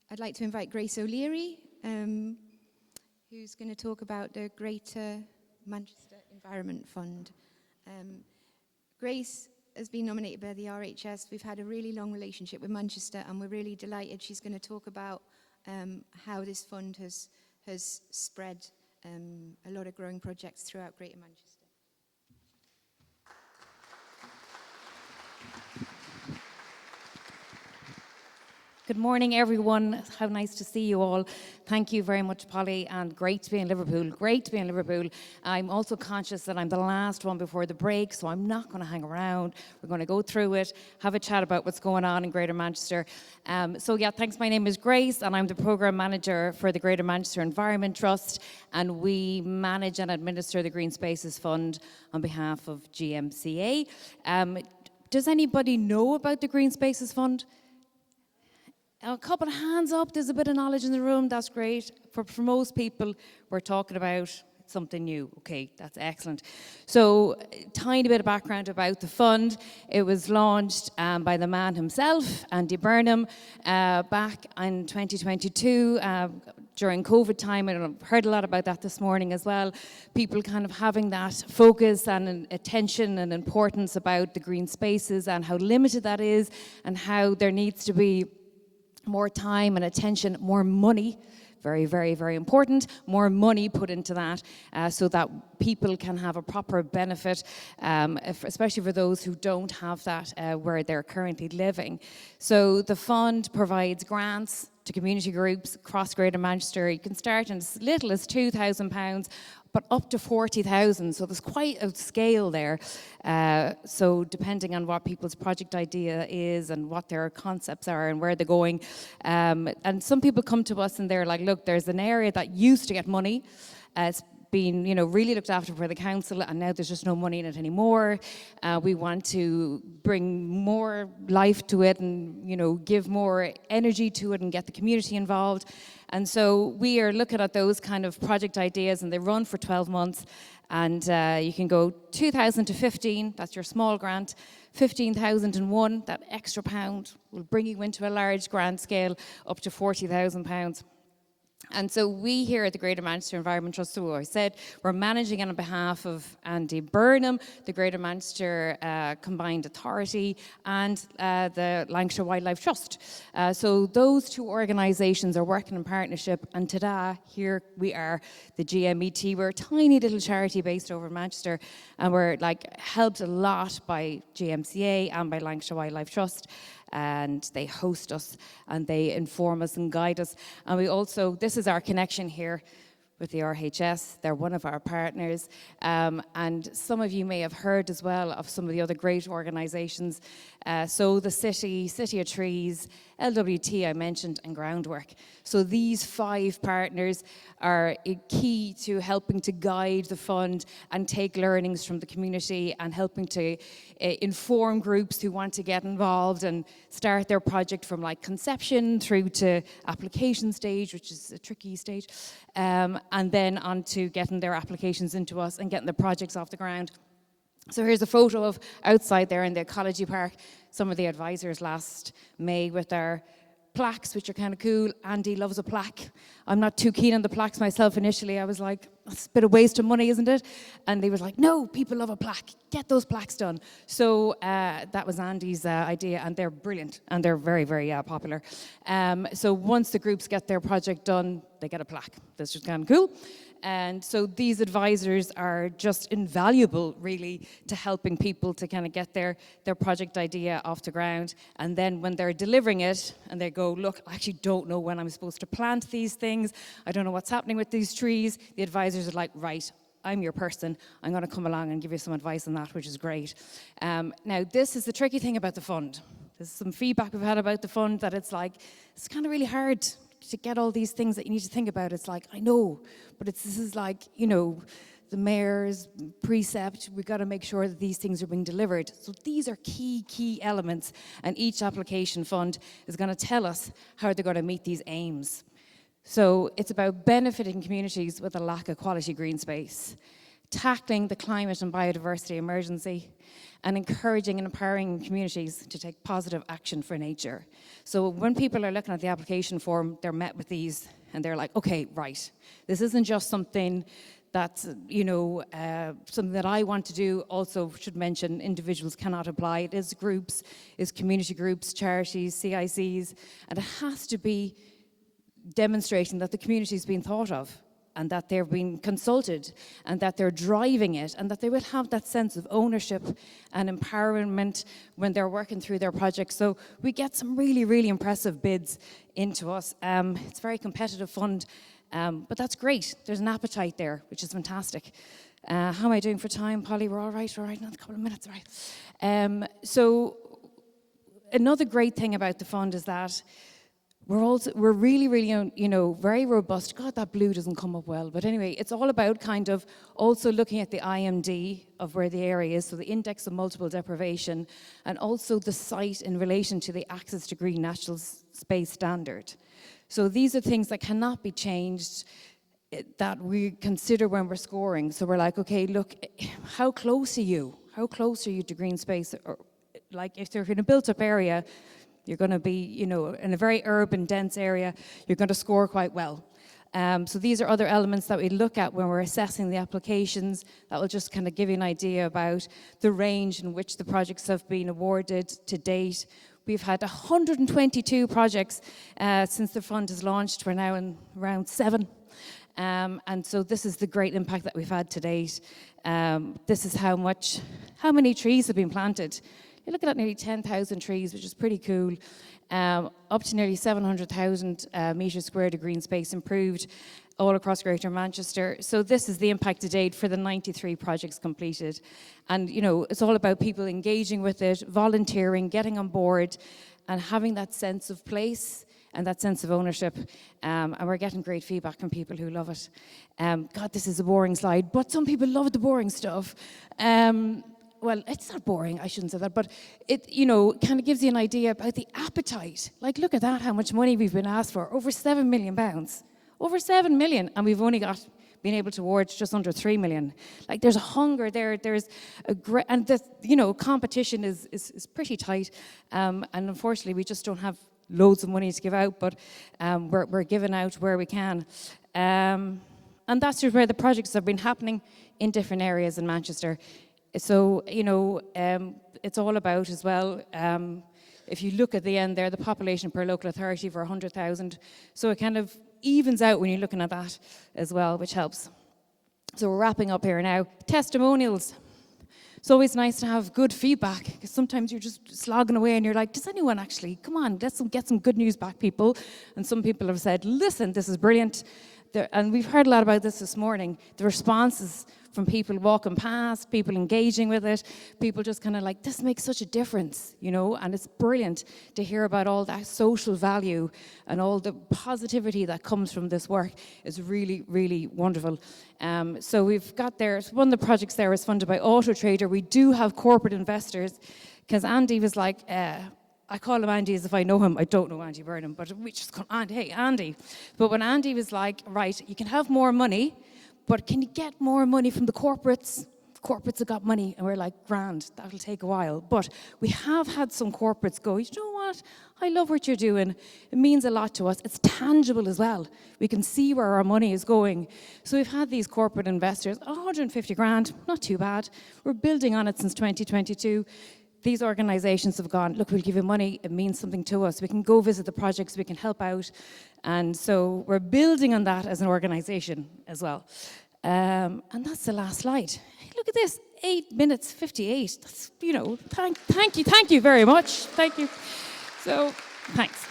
I'd like to invite Grace O'Leary, who's going to talk about the Greater Manchester Environment Fund. Grace has been nominated by the RHS. We've had a really long relationship with Manchester, and we're really delighted. She's going to talk about how this fund has spread a lot of growing projects throughout Greater Manchester. Good morning, everyone. How nice to see you all. Thank you very much, Polly, and great to be in Liverpool. Great to be in Liverpool. I'm also conscious that I'm the last one before the break, so I'm not going to hang around. We're going to go through it, have a chat about what's going on in Greater Manchester. Thanks. My name is Grace, and I'm the Programme Manager for the Greater Manchester Environment Trust, and we manage and administer the Green Spaces Fund on behalf of GMCA. Does anybody know about the Green Spaces Fund? A couple of hands up. There's a bit of knowledge in the room. That's great. For most people, we're talking about something new. Okay, that's excellent. So, tiny bit of background about the fund. It was launched by the man himself, Andy Burnham, back in 2022 during COVID time. I've heard a lot about that this morning as well. People kind of having that focus and attention and importance about the green spaces and how limited that is, and how there needs to be more time and attention, more money, very, very, very important, more money put into that so that people can have a proper benefit, especially for those who don't have that where they're currently living. So the fund provides grants to community groups across Greater Manchester. You can start in as little as £2,000, but up to 40,000. So there's quite a scale there. So depending on what people's project idea is and what their concepts are and where they're going. And some people come to us and they're like, look, there's an area that used to get money. It's been, really looked after for the council, and now there's just no money in it anymore. We want to bring more life to it and, give more energy to it and get the community involved. And so we are looking at those kind of project ideas, and they run for 12 months. And you can go 2,000 to 15, that's your small grant. 15,001, that extra pound will bring you into a large grant scale up to £40,000. And so we here at the Greater Manchester Environment Trust, so I said, we're managing on behalf of Andy Burnham, the Greater Manchester Combined Authority, and the Lancashire Wildlife Trust. So those two organisations are working in partnership, and ta-da, here we are, the GMET. We're a tiny little charity based over in Manchester, and we're helped a lot by GMCA and by Lancashire Wildlife Trust. And they host us and they inform us and guide us. And we also, this is our connection here with the RHS. They're one of our partners. And some of you may have heard as well of some of the other great organisations. So the City of Trees, LWT I mentioned, and Groundwork. So these 5 partners are key to helping to guide the fund and take learnings from the community and helping to inform groups who want to get involved and start their project from conception through to application stage, which is a tricky stage, and then on to getting their applications into us and getting the projects off the ground. So here's a photo of outside there in the Ecology Park, some of the advisors last May with their plaques, which are kind of cool. Andy loves a plaque. I'm not too keen on the plaques myself initially. I was like, that's a bit of waste of money, isn't it? And they was like, no, people love a plaque. Get those plaques done. So that was Andy's idea, and they're brilliant, and they're very, very popular. So once the groups get their project done, they get a plaque. That's just kind of cool. And so these advisors are just invaluable, really, to helping people to kind of get their project idea off the ground. And then when they're delivering it, and they go, look, I actually don't know when I'm supposed to plant these things. I don't know what's happening with these trees. The advisors are like, right, I'm your person. I'm going to come along and give you some advice on that, which is great. Now, this is the tricky thing about the fund. There's some feedback we've had about the fund that it's kind of really hard to get all these things that you need to think about. It's I know, but this is the mayor's precept. We've got to make sure that these things are being delivered. So these are key elements, and each application fund is going to tell us how they're going to meet these aims. So it's about benefiting communities with a lack of quality green space, tackling the climate and biodiversity emergency, and encouraging and empowering communities to take positive action for nature. So when people are looking at the application form, they're met with these, and they're like, okay, right, this isn't just something that's, something that I want to do. Also should mention individuals cannot apply. It is groups, is community groups, charities, CICs, and it has to be demonstrating that the community's been thought of, and that they're being consulted, and that they're driving it, and that they will have that sense of ownership and empowerment when they're working through their projects. So we get some really, really impressive bids into us. It's a very competitive fund, but that's great. There's an appetite there, which is fantastic. How am I doing for time, Polly? We're all right, another couple of minutes, all right. So another great thing about the fund is that we're really, really, very robust. God, that blue doesn't come up well. But anyway, it's all about kind of also looking at the IMD of where the area is, so the index of multiple deprivation, and also the site in relation to the Access to Green National Space Standard. So these are things that cannot be changed, that we consider when we're scoring. So we're like, okay, look, how close are you? How close are you to green space? Or, like, if they're in a built-up area, you're going to be, in a very urban, dense area, you're going to score quite well. So these are other elements that we look at when we're assessing the applications. That will just kind of give you an idea about the range in which the projects have been awarded to date. We've had 122 projects since the fund has launched. We're now in round 7. And so this is the great impact that we've had to date. This is how many trees have been planted. You're looking at nearly 10,000 trees, which is pretty cool. Up to nearly 700,000 metres squared of green space improved all across Greater Manchester. So this is the impact to date for the 93 projects completed. And, it's all about people engaging with it, volunteering, getting on board, and having that sense of place and that sense of ownership. And we're getting great feedback from people who love it. God, this is a boring slide, but some people love the boring stuff. Well, it's not boring, I shouldn't say that, but it, kind of gives you an idea about the appetite. Like, look at that, how much money we've been asked for. Over £7 million. Over 7 million, and we've only been able to award just under 3 million. Like, there's a hunger there, there's a great, and the, competition is pretty tight, and unfortunately we just don't have loads of money to give out, but we're giving out where we can. And that's just where the projects have been happening in different areas in Manchester. So, it's all about as well, if you look at the end there, the population per local authority for 100,000. So it kind of evens out when you're looking at that as well, which helps. So we're wrapping up here now. Testimonials. It's always nice to have good feedback, because sometimes you're just slogging away and you're like, does anyone actually, come on, let's get some good news back, people. And some people have said, listen, this is brilliant. And we've heard a lot about this morning, the responses from people walking past, people engaging with it, people just kind of like, this makes such a difference, and it's brilliant to hear about all that social value and all the positivity that comes from this work. Is really, really wonderful. So we've got there, one of the projects there is funded by Auto Trader. We do have corporate investors, because Andy was like, I call him Andy as if I know him. I don't know Andy Burnham, but we just call Andy, hey, Andy. But when Andy was like, right, you can have more money, but can you get more money from the corporates? Corporates have got money, and we're like, grand, that'll take a while. But we have had some corporates go, you know what, I love what you're doing. It means a lot to us. It's tangible as well. We can see where our money is going. So we've had these corporate investors, 150 grand, not too bad. We're building on it since 2022. These organisations have gone, look, we'll give you money, it means something to us. We can go visit the projects, we can help out. And so we're building on that as an organisation as well. And that's the last slide. Hey, look at this, 8 minutes 58. That's, thank you very much. Thank you. So, thanks.